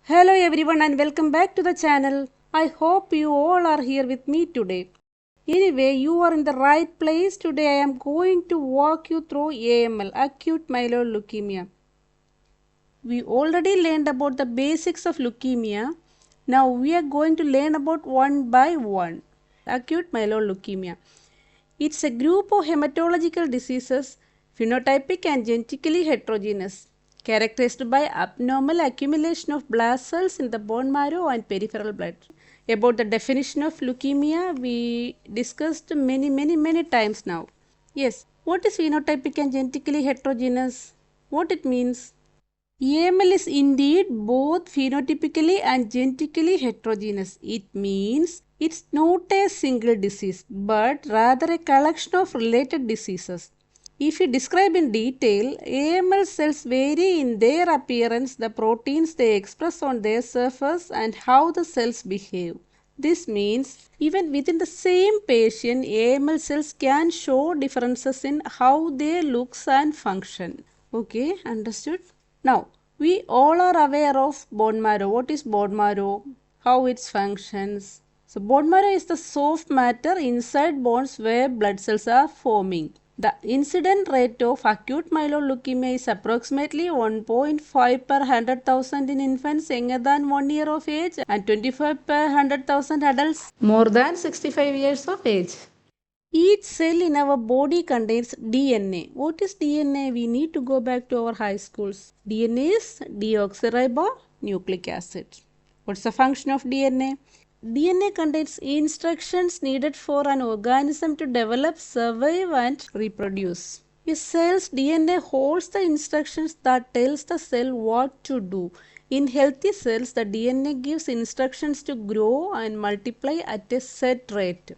Hello everyone and welcome back to the channel. I hope you all are here with me today. Anyway, you are in the right place. Today I am going to walk you through AML, Acute Myeloid Leukemia. We already learned about the basics of leukemia. Now we are going to learn about one by one. Acute Myeloid Leukemia. It's a group of hematological diseases, phenotypic and genetically heterogeneous, characterized by abnormal accumulation of blast cells in the bone marrow and peripheral blood. About the definition of leukemia, we discussed many times now. Yes, what is phenotypic and genetically heterogeneous? What it means? AML is indeed both phenotypically and genetically heterogeneous. It means it's not a single disease but rather a collection of related diseases. If we describe in detail, AML cells vary in their appearance, the proteins they express on their surface, and how the cells behave. This means even within the same patient, AML cells can show differences in how they look and function. Okay, understood? Now, we all are aware of bone marrow. What is bone marrow? How it functions? So, bone marrow is the soft matter inside bones where blood cells are forming. The incidence rate of acute myeloid leukemia is approximately 1.5 per 100,000 in infants younger than 1 year of age and 25 per 100,000 adults more than 65 years of age. Each cell in our body contains DNA. What is DNA? We need to go back to our high schools. DNA is deoxyribonucleic acid. What's the function of DNA? DNA contains instructions needed for an organism to develop, survive and reproduce. A cell's DNA holds the instructions that tells the cell what to do. In healthy cells, the DNA gives instructions to grow and multiply at a set rate.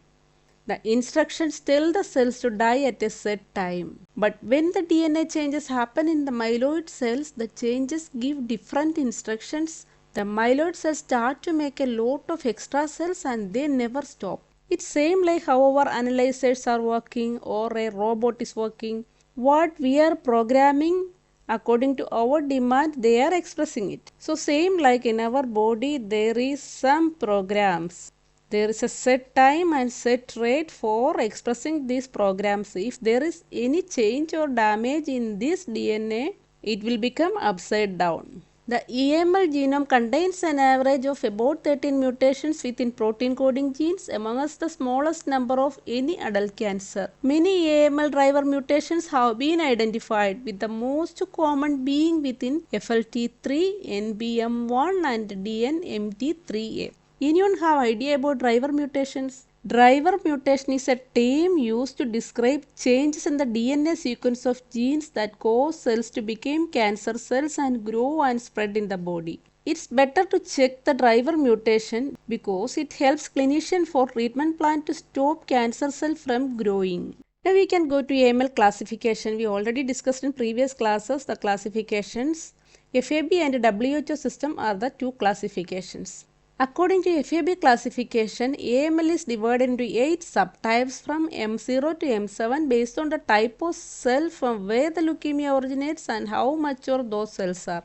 The instructions tell the cells to die at a set time. But when the DNA changes happen in the myeloid cells, the changes give different instructions. The myeloid cells start to make a lot of extra cells and they never stop. It's same like how our analyzers are working or a robot is working. What we are programming according to our demand, they are expressing it. So same like in our body, there is some programs. There is a set time and set rate for expressing these programs. If there is any change or damage in this DNA, it will become upside down. The AML genome contains an average of about 13 mutations within protein coding genes, among us the smallest number of any adult cancer. Many AML driver mutations have been identified, with the most common being within FLT3, NBM1 and DNMT3A. Anyone have idea about driver mutations? Driver mutation is a term used to describe changes in the DNA sequence of genes that cause cells to become cancer cells and grow and spread in the body. It's better to check the driver mutation because it helps clinician for treatment plan to stop cancer cell from growing. Now we can go to AML classification. We already discussed in previous classes the classifications. FAB and WHO system are the two classifications. According to FAB classification, AML is divided into 8 subtypes from M0 to M7 based on the type of cell from where the leukemia originates and how mature those cells are.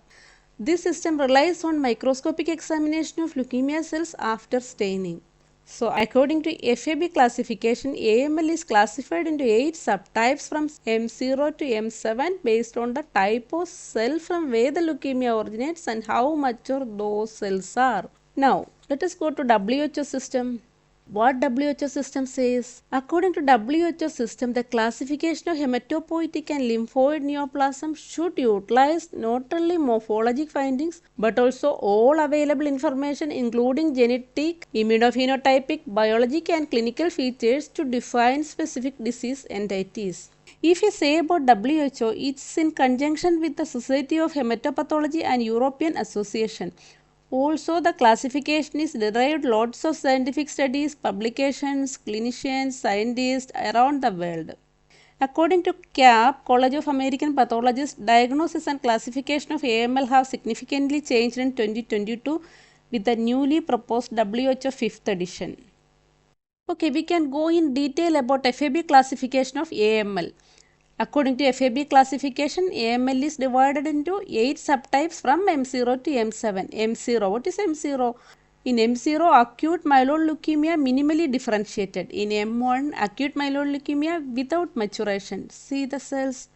This system relies on microscopic examination of leukemia cells after staining. So, according to FAB classification, AML is classified into 8 subtypes from M0 to M7 based on the type of cell from where the leukemia originates and how mature those cells are. Now, let us go to WHO system. What WHO system says? According to WHO system, the classification of hematopoietic and lymphoid neoplasm should utilize not only morphologic findings but also all available information including genetic, immunophenotypic, biologic and clinical features to define specific disease entities. If we say about WHO, it's in conjunction with the Society of Hematopathology and European Association. Also, the classification is derived lots of scientific studies, publications, clinicians, scientists around the world. According to CAP, College of American Pathologists, diagnosis and classification of AML have significantly changed in 2022 with the newly proposed WHO 5th edition. Okay, we can go in detail about FAB classification of AML. According to FAB classification, AML is divided into 8 subtypes from M0 to M7. M0, what is M0? In M0, acute myeloid leukemia minimally differentiated. In M1, acute myeloid leukemia without maturation. See the cells.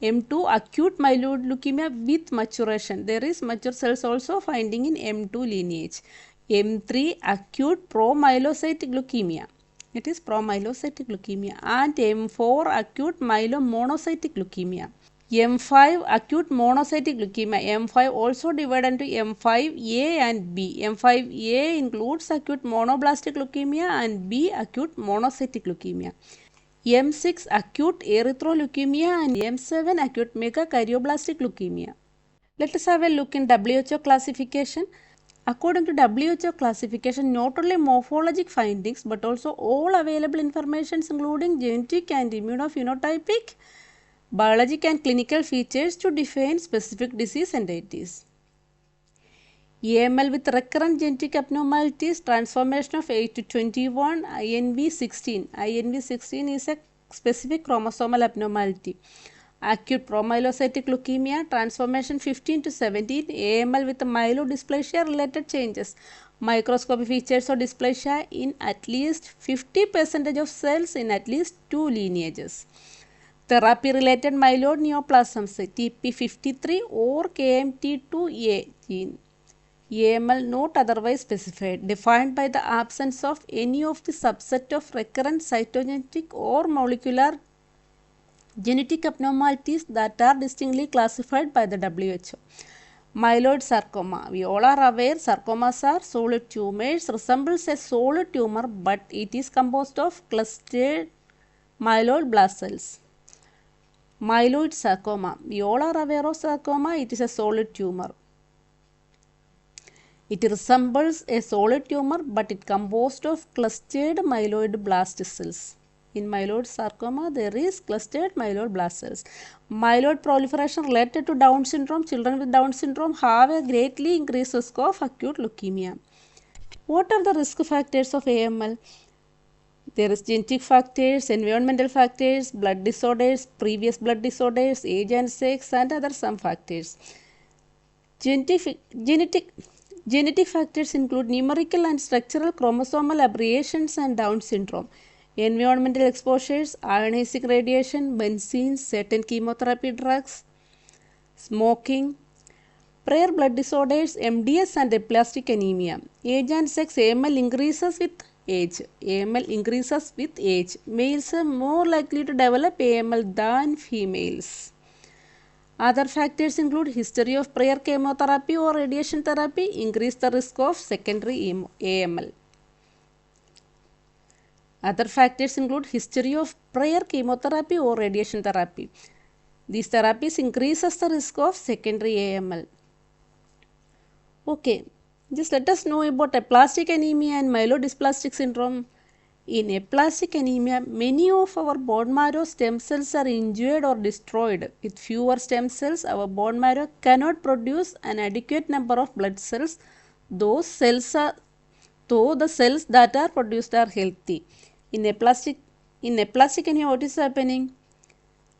M2, acute myeloid leukemia with maturation. There is mature cells also finding in M2 lineage. M3, acute promyelocytic leukemia. It is promyelocytic leukemia. And M4, acute myelomonocytic leukemia. M5, acute monocytic leukemia. M5 also divided into M5A and B. M5A includes acute monoblastic leukemia and B, acute monocytic leukemia. M6, acute erythroleukemia, and M7, acute megakaryoblast leukemia. Let us have a look in WHO classification. According to WHO classification, not only morphologic findings but also all available information including genetic and immunophenotypic, biologic and clinical features to define specific disease entities. AML with recurrent genetic abnormalities, transformation of 8 to 21, INV16. INV16 is a specific chromosomal abnormality. Acute promyelocytic leukemia, transformation 15 to 17, AML with myelodysplasia related changes. Microscopic features of dysplasia in at least 50% of cells in at least 2 lineages. Therapy related myeloid neoplasms, TP53 or KMT2A gene. AML not otherwise specified, defined by the absence of any of the subset of recurrent cytogenetic or molecular genetic abnormalities that are distinctly classified by the WHO. Myeloid sarcoma. We all are aware sarcomas are solid tumors, resembles a solid tumor but it is composed of clustered myeloid blast cells. Myeloid sarcoma. We all are aware of sarcoma, it is a solid tumor. It resembles a solid tumor but it composed of clustered myeloid blast cells. In myeloid sarcoma, there is clustered myeloid blast cells. Myeloid proliferation related to Down syndrome. Children with Down syndrome have a greatly increased risk of acute leukemia. What are the risk factors of AML? There is genetic factors, environmental factors, blood disorders, previous blood disorders, age and sex, and other some factors. Genetic factors include numerical and structural chromosomal aberrations and Down syndrome. Environmental exposures, ionizing radiation, benzene, certain chemotherapy drugs, smoking. Prior blood disorders, MDS and aplastic anemia. Age and sex, AML increases with age. AML increases with age. Males are more likely to develop AML than females. Other factors include history of prior chemotherapy or radiation therapy, increase the risk of secondary AML. Other factors include history of prior chemotherapy or radiation therapy. These therapies increases the risk of secondary AML. Okay, just let us know about aplastic anemia and myelodysplastic syndrome. In aplastic anemia, many of our bone marrow stem cells are injured or destroyed. With fewer stem cells, our bone marrow cannot produce an adequate number of blood cells, though the cells that are produced are healthy. In aplastic anemia, what is happening?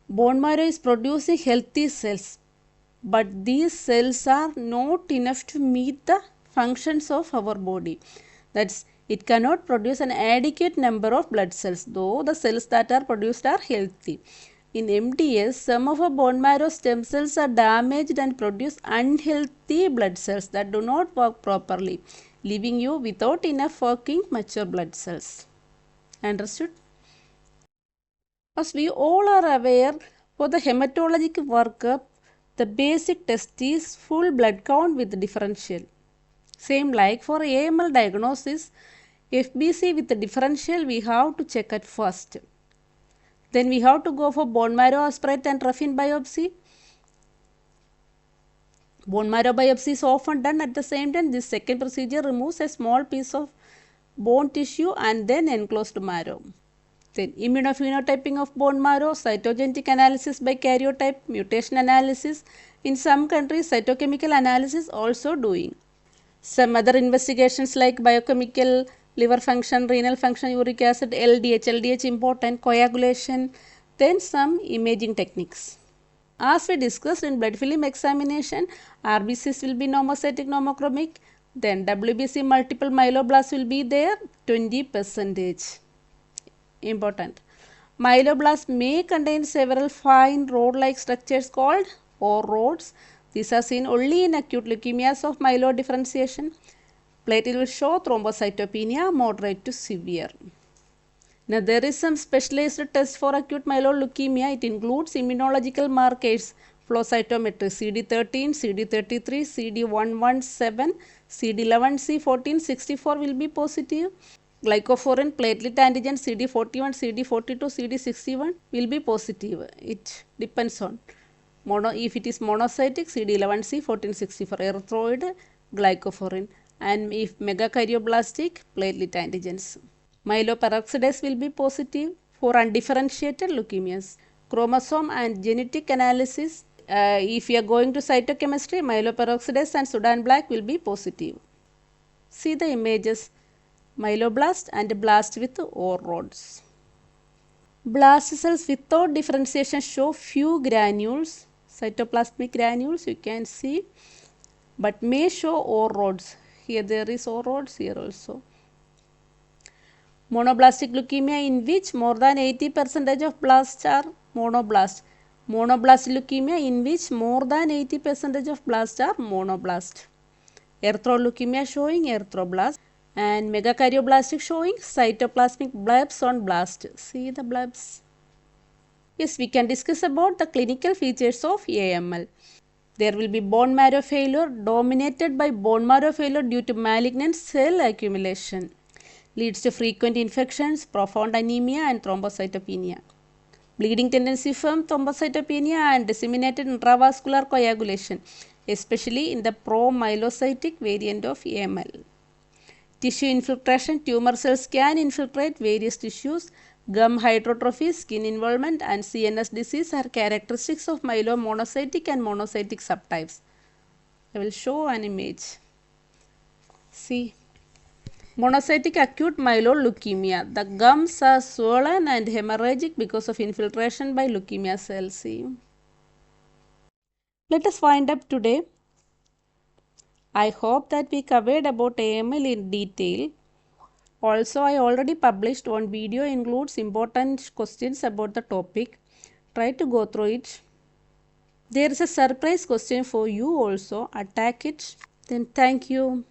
Bone marrow is producing healthy cells, but these cells are not enough to meet the functions of our body. That's it cannot produce an adequate number of blood cells, though the cells that are produced are healthy. In MDS, some of our bone marrow stem cells are damaged and produce unhealthy blood cells that do not work properly, leaving you without enough working mature blood cells. Understood? As we all are aware, for the hematologic workup, the basic test is full blood count with differential. Same like for AML diagnosis, FBC with the differential we have to check at first. Then we have to go for bone marrow aspirate and rough-in biopsy. Bone marrow biopsy is often done at the same time. This second procedure removes a small piece of bone tissue and then enclosed marrow. Then immunophenotyping of bone marrow, cytogenetic analysis by karyotype, mutation analysis. In some countries, cytochemical analysis also doing. Some other investigations like biochemical, liver function, renal function, uric acid, LDH important, coagulation, Then some imaging techniques. As we discussed in blood film examination, RBCs will be normocytic normochromic, then WBC multiple myeloblasts will be there 20%. Important. Myeloblasts may contain several fine rod-like structures called Auer rods. These are seen only in acute leukemias of myeloid differentiation. Platelet will show thrombocytopenia moderate to severe. Now there is some specialized test for acute myeloid leukemia. It includes immunological markers, flow cytometry CD13, CD33, CD117, CD11, C14, 64 will be positive. Glycophorin, platelet antigen CD41, CD42, CD61 will be positive. It depends on if it is monocytic CD11C 1464 erythroid glycophorin, and if megakaryoblast platelet antigens. Myeloperoxidase will be positive for undifferentiated leukemias. Chromosome and genetic analysis, if you are going to cytochemistry, myeloperoxidase and Sudan black will be positive. See the images, myeloblast and blast with Auer rods. Blast cells without differentiation show few granules, cytoplasmic granules you can see, but may show Auer rods. Here there is Auer rods, here also. Monoblastic leukemia, in which more than 80% of blasts are monoblast. Monoblast leukemia, in which more than 80% of blasts are monoblast. Erythroleukemia showing erythroblast, and megakaryoblast showing cytoplasmic blebs on blast. See the blebs. Yes, we can discuss about the clinical features of AML. There will be bone marrow failure dominated by bone marrow failure due to malignant cell accumulation. Leads to frequent infections, profound anemia and thrombocytopenia. Bleeding tendency from thrombocytopenia and disseminated intravascular coagulation, especially in the pro-myelocytic variant of AML. Tissue infiltration, tumor cells can infiltrate various tissues. Gum hydrotrophy, skin involvement and CNS disease are characteristics of myelomonocytic and monocytic subtypes. I will show an image. See. Monocytic acute myeloid leukemia. The gums are swollen and hemorrhagic because of infiltration by leukemia cells. See. Let us wind up today. I hope that we covered about AML in detail. Also, I already published one video includes important questions about the topic. Try to go through it. There is a surprise question for you also. Attack it. Then thank you.